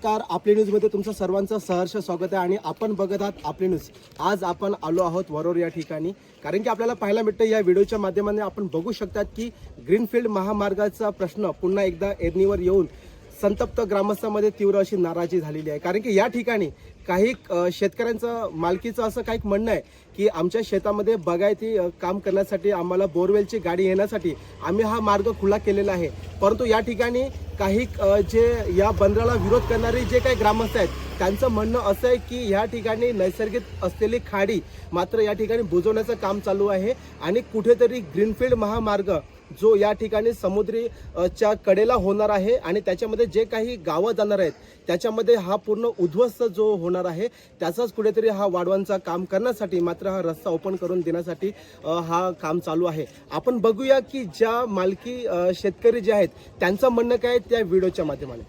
नमस्कार, आपली न्यूजमध्ये तुमचं सर्वांचं सहर्ष स्वागत आहे आणि आपण बघत आहात आपली न्यूज. आज आपण आलो आहोत वरोर या ठिकाणी, कारण की आपल्याला पाहायला मिळतं या व्हिडिओच्या माध्यमाने आपण बघू शकतात की ग्रीनफील्ड महामार्गाचा प्रश्न पुन्हा एकदा ऐरणीवर येऊन संतप्त ग्रामस्थांमध्ये तीव्र अशी नाराजी झालेली आहे. कारण की या ठिकाणी काही शेतकऱ्यांचं मालकीचं असं काही म्हणणं आहे की आमच्या शेतामध्ये बागायती काम करण्यासाठी आम्हाला बोरवेलची गाडी येण्यासाठी आम्ही हा मार्ग खुला केलेला आहे. परंतु या ठिकाणी काही जे या बंदराला विरोध करणारे जे काही ग्रामस्थ आहेत त्यांचं म्हणणं असं आहे की या ठिकाणी नैसर्गिक असलेली खाडी मात्र या ठिकाणी बुजवण्याचं काम चालू आहे आणि कुठेतरी ग्रीनफील्ड महामार्ग जो या ठिकाणी समुद्री च्या कडेला होणार आहे आणि त्याच्यामध्ये जे काही गावं जाणार आहेत त्याच्यामध्ये हा पूर्ण उद्ध्वस्त जो होणार आहे त्याचाच कुठेतरी हा वाढवांचा काम करण्यासाठी मात्र हा रस्ता ओपन करून देण्यासाठी हा काम चालू आहे. आपण बघूया की ज्या मालकी शेतकरी जे आहेत त्यांचं म्हणणं काय त्या व्हिडिओच्या माध्यमाने.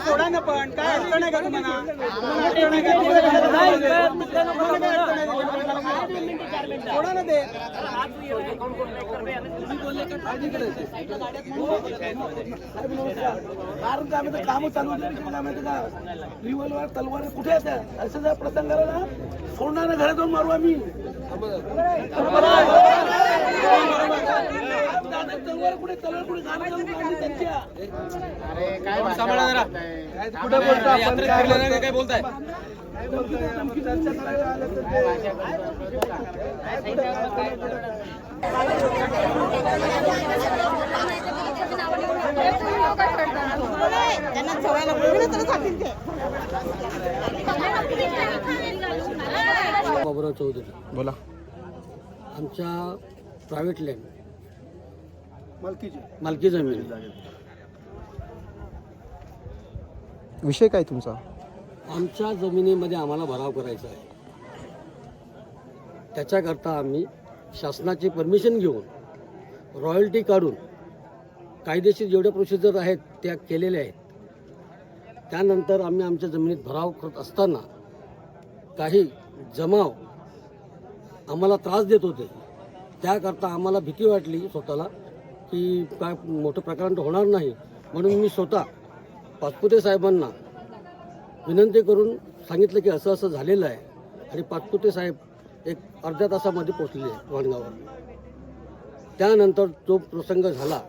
थोडा ना पण काय अडचण आहे का तुम्हाला? थोडा ना ते काम चालू रिव्हॉल्वर तलवार कुठे येतात असं जर प्रसंग आला ना सोडणार घरात जाऊन मारू आम्ही. तलवार कुठे तलवार कुठे त्यांच्या कुठे बोलतो आपण काय बोलताय बाबूराव चौधरी बोला. आमच्या प्रायव्हेट लँड मालकी जमीन विषय काय तुमचा? आमच्या जमिनीमध्ये आम्हाला भराव करायचा आहे. त्याच्याकरता आम्ही शासनाची परमिशन घेऊन रॉयल्टी काढून कायदेशीर जेवढ्या प्रोसिजर आहेत त्या केलेल्या आहेत. त्यानंतर आम्ही आमच्या जमिनीत भराव करत असताना काही जमाव आम्हाला त्रास देत होते. त्याकरता आम्हाला भीती वाटली स्वतःला की काय मोठं प्रकरण होणार नाही, म्हणून मी स्वतः पाचपुते साहेबांना विनंती करून सांगितलं की असं असं झालेलं आहे आणि पाचपुते साहेब एक अर्ध्या तासामध्ये पोचलेले वाणगावावर. त्यानंतर जो प्रसंग झाला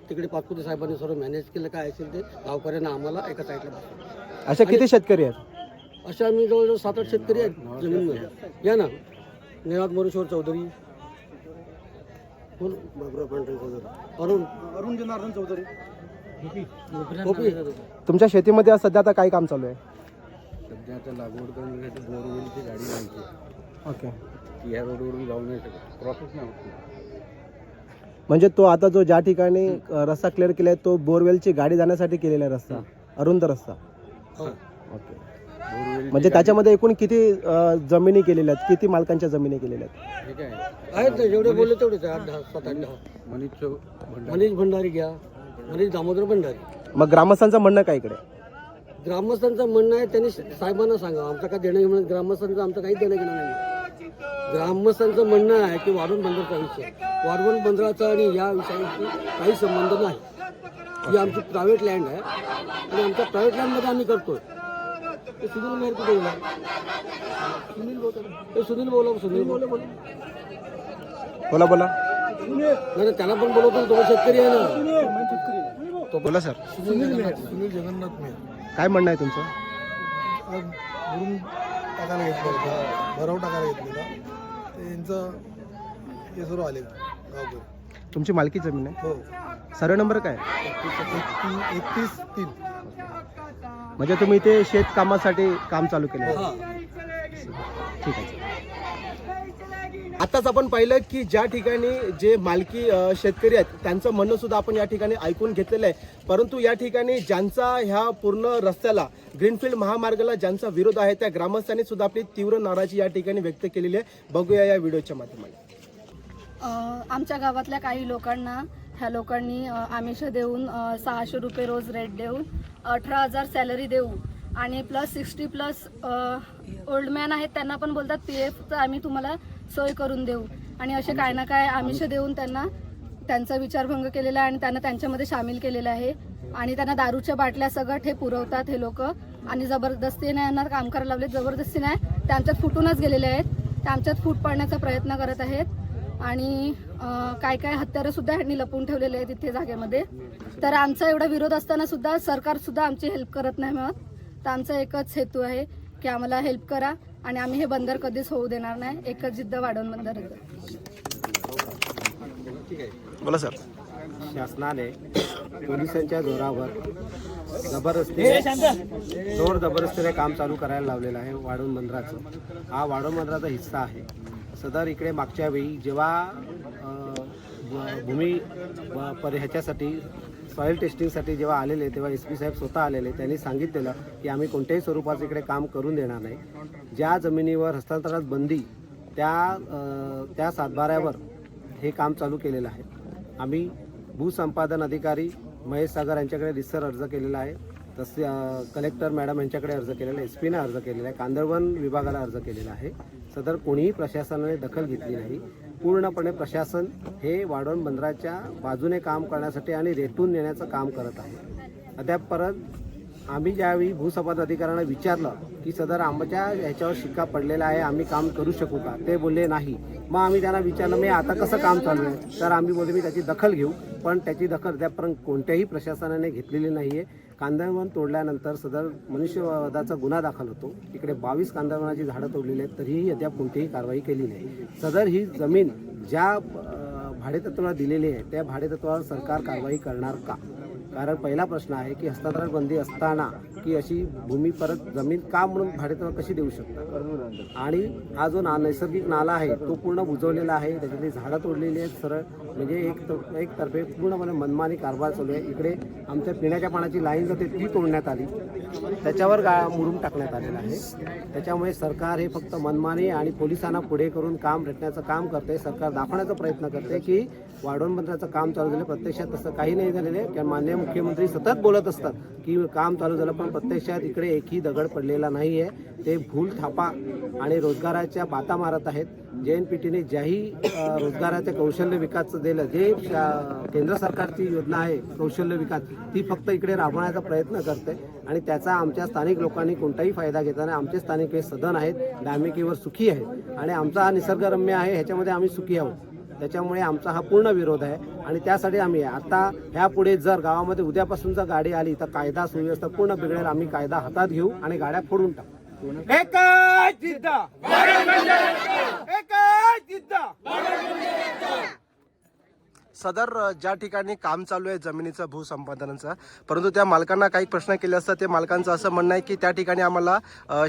तिकडे पाचपुते साहेबांनी सर्व मॅनेज केलं, काय असेल ते गावकऱ्यांना आम्हाला एका साईडला बसवलं. अशा किती शेतकरी आहेत? अशा आम्ही जवळजवळ 7-8 शेतकरी आहेत जमीनमध्ये. या ना, निनाद मोरेश्वर चौधरी, अरुण जनार्दन चौधरी. तुमच्या शेतीमध्ये सध्या आता काय काम चालू आहे? सध्या आता लागवड करण्यासाठी बोरवेलची गाडी घ्यायची. ओके. या रोडवरून जाऊ नाही शकत, प्रोसेस नाही होत. म्हणजे तो आता जो ज्या ठिकाणी रस्ता क्लिअर केलाय तो बोरवेलची गाडी जाण्यासाठी केलेला आहे रस्ता, अरुंद रस्ता. ओके. म्हणजे त्याच्यामध्ये एकूण किती जमिनी केलेल्या आहेत, किती मालकांच्या जमिनी केलेल्या आहेत? ठीक आहे. आहेत ना, जेवढे बोलले तेवढेच 8-10 मनीष भंडारी घ्या, मनीष दामोदर भंडारी. मग ग्रामस्थांचं म्हणणं काय इकडे? ग्रामस्थांचं म्हणणं आहे त्यांनी साहेबांना सांगा, आमचं काय देणं घेणं, ग्रामस्थांचं आमचं काही देणं घेणं नाही. ग्रामस्थांचं म्हणणं आहे की वाढवण बंदराचा विषय, वाढवण बंदराचा आणि या विषयाशी काही संबंध नाही. ही आमची प्रायव्हेट लँड आहे आणि आमच्या प्रायव्हेट लँडमध्ये आम्ही करतोय. सुनील मेहर कुठे बोला, सुनील बोला बोला. नाही त्याला पण बोलवतो, तो शेतकरी आहे ना. तो बोला सर. सुनील जगन्नाथ मेहर. काय म्हणणं आहे तुमचं? भरून टाकायला घेतलं, भराव टाकायला घेतलेला ते यांचं हे सर्व आले गावकरी. तुमची मालकी जमीन आहे? हो. सर्वे नंबर काय? 31-3. म्हणजे तुम्ही इथे शेत कामासाठी काम चालू केलं? हां. ठीक आहे. आताच आपण पाहिलं की ज्या ठिकाणी जे मालकी शेतकरी आहेत त्यांचं म्हणणं सुद्धा आपण या ठिकाणी ऐकून घेतलेलं आहे, परंतु या ठिकाणी ज्यांचा ह्या पूर्ण रस्त्याला ग्रीनफील्ड महामार्गाला ज्यांचा विरोध आहे त्या ग्रामस्थांनी सुद्धा आपली तीव्र नाराजी या ठिकाणी व्यक्त केलेली आहे. बघूया या व्हिडिओच्या माध्यमाने. आमच्या गावातल्या काही लोकांना ह्या लोकांनी आमिष देऊन 600 रुपये रोज रेट देऊन 18,000 सॅलरी देऊ आणि प्लस 60+ ओल्ड मॅन आहेत त्यांना पण बोलतात PF आम्ही तुम्हाला सोय करून देऊ आणि असे काय ना काय आमिष देऊन त्यांना त्यांचा विचारभंग केलेला आहे आणि त्यांना त्यांच्यामध्ये सामील केलेलं आहे आणि त्यांना दारूच्या बाटल्या सगळं हे पुरवतात हे लोक आणि जबरदस्तीने यांना काम करायला लावले. जबरदस्ती नाही, ते आमच्यात फुटूनच गेलेले आहेत, ते आमच्यात फूट पडण्याचा प्रयत्न करत आहेत आणि काय काय हत्यारं सुद्धा ह्यांनी लपवून ठेवलेले आहेत तिथे जागेमध्ये. तर आमचा एवढा विरोध असताना सुद्धा सरकार सुद्धा आमची हेल्प करत नाही मग. तर आमचा एकच हेतू आहे की आम्हाला हेल्प करा आणि आम्ही हे बंदर कधीच होऊ देणार नाही. एकच जिद्द वाढवून बंदर. बोला सर. शासनाने पोलिसांच्या जोरावर जोर जबरदस्तीने काम चालू करायला लावलेलं आहे वाढवण बंदराचं. हा वाढवण बंदराचा हिस्सा आहे. सदर इकडे मागच्या वेळी जेव्हा भूमी ह्याच्यासाठी सॉईल टेस्टिंगसाठी जेव्हा आलेले तेव्हा SP साहेब स्वतः आलेले. त्यांनी सांगितलेलं की आम्ही कोणत्याही स्वरूपाचं इकडे काम करून देणार नाही. ज्या जमिनीवर हस्तांतरणात बंदी त्या सातबाऱ्यावर हे काम चालू केलेलं आहे. आम्ही भूसंपादन अधिकारी महेश सागर यांच्याकडे रिसर अर्ज केलेला आहे, तसे कलेक्टर मॅडम यांच्याकडे अर्ज केलेला आहे, SP ने अर्ज केलेला आहे, कांदळवन विभागाला अर्ज केलेला आहे. सदर कोणीही प्रशासनाने दखल घेतली नाही. पूर्णपणे प्रशासन हे वाढवण बंदराच्या बाजूने काम करण्यासाठी आणि रेटून नेण्याचं काम करत आहे. अद्याप परत आम्ही ज्यावेळी भूसंपादन अधिकाऱ्यांना विचारलं की सदर आमच्या ह्याच्यावर शिक्का पडलेला आहे, आम्ही काम करू शकू का, ते बोलले नाही. मग आम्ही त्यांना विचारलं मी आता कसं काम चालू आहे, तर आम्ही बोलले मी त्याची दखल घेऊ, पण त्याची दखल अद्यापर्यंत कोणत्याही प्रशासनाने घेतलेली नाही आहे. कांदळवन तोडल्यानंतर सदर मनुष्यवधाचा गुन्हा दाखल होतो. इकडे 22 कांदळवनाची झाडं तोडलेली आहेत, तरीही अद्याप कोणतीही कारवाई केली नाही. सदर ही जमीन ज्या भाडेतत्वाला दिलेली आहे त्या भाडेतत्वावर सरकार कारवाई करणार का? कारण पहिला प्रश्न आहे की हस्तांतरण बंदी असताना की अशी भूमी परत जमीन का म्हणून भाडेतत्व कशी देऊ शकतात? आणि हा जो नैसर्गिक नाला आहे तो पूर्ण बुजवलेला आहे, त्याच्यातली झाडं तोडलेली आहेत सरळ, म्हणजे एकतर्फे पूर्णपणे मनमानी कारभार चालू आहे. इकडे आमच्या पिण्याच्या पाण्याची लाईन जाते ती तोडण्यात आली, त्याच्यावर मुरुम टाकण्यात आलेला आहे. त्याच्यामुळे सरकार हे फक्त मनमानी आणि पोलिसांना पुढे करून काम रेटण्याचं काम करते. सरकार दाखवण्याचा प्रयत्न करते की वाढवण बंदराचं काम चालू झालं, प्रत्यक्षात तसं काही नाही झालेलं आहे. कारण माननीय मुख्यमंत्री सतत बोलत असतात की काम चालू झालं, पण प्रत्यक्षात इकडे एकही दगड पडलेला नाही आहे. ते भूल थापा आणि रोजगाराच्या बाता मारत आहेत. JNPTने ज्याही रोजगाराच्या कौशल्य विकासचं दिलं, जे केंद्र सरकारची योजना आहे कौशल्य विकास, ती फक्त इकडे राबवण्याचा प्रयत्न करते आणि त्याचा आमच्या स्थानिक लोकांनी कोणताही फायदा घेतला नाही. आमचे स्थानिक हे सदन आहेत, धार्मिकीवर सुखी आहेत आणि आमचा हा निसर्गरम्य आहे, ह्याच्यामध्ये आम्ही सुखी आहोत. त्याच्यामुळे आमचा हा पूर्ण विरोध आहे आणि त्यासाठी आम्ही आता ह्यापुढे जर गावामध्ये उद्यापासून जर गाडी आली तर कायदा सुव्यवस्था पूर्ण बिघडेल. आम्ही कायदा हातात घेऊ आणि गाड्या फोडून टाकू. सदर ज्या ठिकाणी काम चालू आहे जमिनीचं भूसंपादनाचं, परंतु त्या मालकांना काही प्रश्न केले असता ते मालकांचं असं म्हणणं आहे की त्या ठिकाणी आम्हाला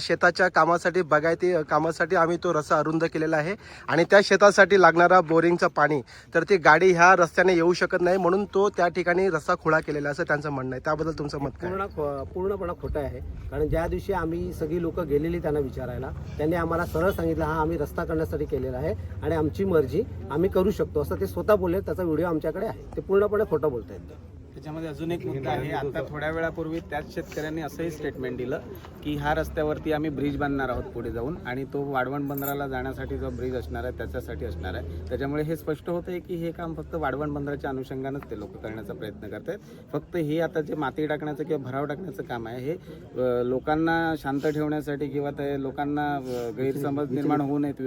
शेताच्या कामासाठी बागायती कामासाठी आम्ही तो रस्ता अरुंद केलेला आहे आणि त्या शेतासाठी लागणारा बोरिंगचं पाणी तर ती गाडी ह्या रस्त्याने येऊ शकत नाही, म्हणून तो त्या ठिकाणी रस्ता खुळा केलेला असं त्यांचं म्हणणं आहे. त्याबद्दल तुमचं मत काय? पूर्णपणे खोटं आहे. कारण ज्या दिवशी आम्ही सगळी लोक गेलेली त्यांना विचारायला, त्यांनी आम्हाला सरळ सांगितलं हा आम्ही रस्ता करण्यासाठी केलेला आहे आणि आमची मर्जी आम्ही करू शकतो असं ते स्वतः बोलले. त्याचा व्हिडिओ आमच्याकडे आहे. ते पूर्णपणे खोटं बोलतायत. त्याच्यामध्ये अजून एक मुद्दा आहे. आता थोड्या वेळापूर्वी त्याच शेतकऱ्यांनी असंही स्टेटमेंट दिलं की ह्या रस्त्यावरती आम्ही ब्रिज बांधणार आहोत पुढे जाऊन आणि तो वाढवण बंदराला जाण्यासाठी जो ब्रिज असणार आहे त्याच्यासाठी असणार आहे. त्याच्यामुळे हे स्पष्ट होतं आहे की हे काम फक्त वाढवण बंदराच्या अनुषंगानंच ते लोक करण्याचा प्रयत्न करत आहेत. फक्त हे आता जे माती टाकण्याचं किंवा भराव टाकण्याचं काम आहे हे लोकांना शांत ठेवण्यासाठी किंवा ते लोकांना गैरसमज निर्माण होऊ नयेत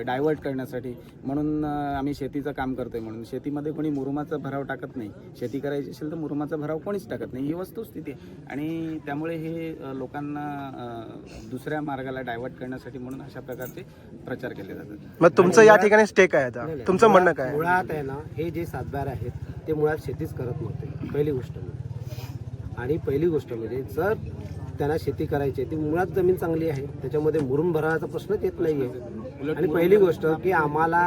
डायव्हर्ट करण्यासाठी म्हणून आम्ही शेतीचं काम करतोय. म्हणून शेतीमध्ये कोणी मुरुमाचा भराव टाकत नाही. शेती करायची असेल तर मुरुमाचा भराव कोणीच टाकत नाही, ही वस्तुस्थिती आहे. आणि त्यामुळे हे लोकांना दुसऱ्या मार्गाला डायव्हर्ट करण्यासाठी म्हणून अशा प्रकारचे प्रचार केले जातात. मग तुमचं या ठिकाणी स्टेक आहे आता, तुमचं म्हणणं काय? मुळात आहे ना, हे जे सातबार आहेत ते मुळात शेतीच करत नव्हते पहिली गोष्ट म्हणजे. आणि पहिली गोष्ट म्हणजे जर त्यांना शेती करायची ती मुळात जमीन चांगली आहे, त्याच्यामध्ये मुरुम भराचा प्रश्नच येत नाही आहे. आणि पहिली गोष्ट की आम्हाला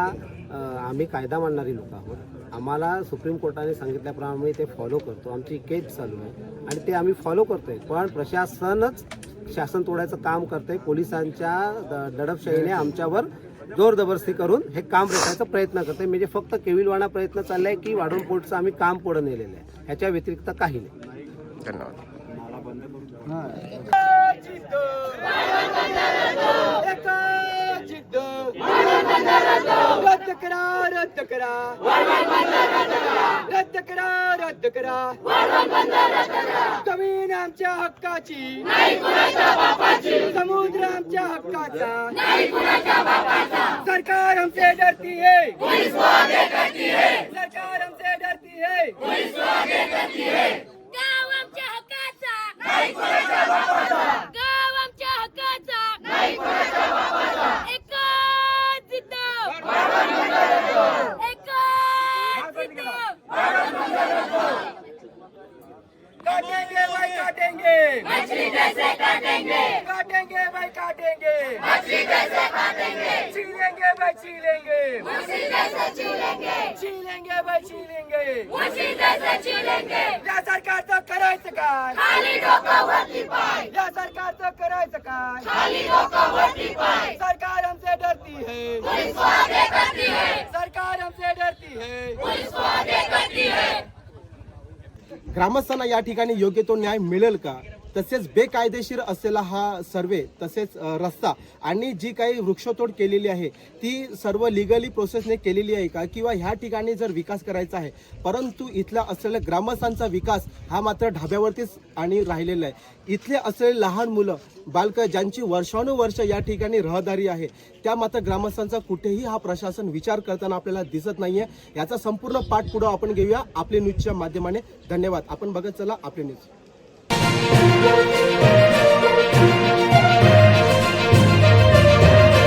आम्ही कायदा मानणारी लोक आहोत. आम्हाला सुप्रीम कोर्टाने सांगितल्याप्रमाणे ते फॉलो करतो. आमची केस चालू आहे आणि ते आम्ही फॉलो करतोय. पण प्रशासनच शासन तोडायचं काम करतंय. पोलिसांच्या दडपशाहीने आमच्यावर जोर जबरदस्ती करून हे काम रोखायचा प्रयत्न करते. म्हणजे फक्त केविलवाणा प्रयत्न चाललाय की वाढवून पोर्टचं आम्ही काम पुढे नेलेलं आहे. ह्याच्या व्यतिरिक्त काही नाही. धन्यवाद. रद्द करा रद्द करा रद्द करा रद्द करा जमीन आमच्या हक्काची समुद्र आमच्या हक्काचा सरकार हमसे डरती है सरकार हमसे डरती है गाव आमच्या हक्काचा गाव आमच्या हक्काचा एकच जिद्द एकच जिद्द काटेंगे भाई काटेंगे मछली जैसे काटेंगे काटेंगे भाई काटेंगे मछली जैसे काटेंगे छीलेंगे भाई छीलेंगे मछली जैसे छीलेंगे छीलेंगे भाई छीलेंगे मछली जैसे छीलेंगे या सरकारचं करायचं काय खाली डोकं वरती पाय या सरकारचं करायचं काय खाली डोकं वरती पाय सरकार हमसे डरती है पुलिस को आगे करती है सरकार हमसे डरती है पुलिस को आगे करती है ग्रामस्थांना या ठिकाणी योग्य तो न्याय मिळेल का? तसेच बेकायदेशीर असलेला हा सर्वे तसेच रस्ता आणि जी काही वृक्षतोड केलेली आहे ती सर्व लिगली प्रोसेसने केलेली आहे का? किंवा ह्या ठिकाणी जर विकास करायचा आहे परंतु इथला असलेल्या ग्रामस्थांचा विकास हा मात्र ढाब्यावरतीच आणि राहिलेला आहे. इथले असलेले लहान मुलं बालकं ज्यांची वर्षानुवर्ष या ठिकाणी रहदारी आहे त्या मात्र ग्रामस्थांचा कुठेही हा प्रशासन विचार करताना आपल्याला दिसत नाहीये. याचा संपूर्ण पाठपुरावा आपण घेऊया आपले न्यूजच्या माध्यमाने. धन्यवाद. आपण बघत चला आपले न्यूज.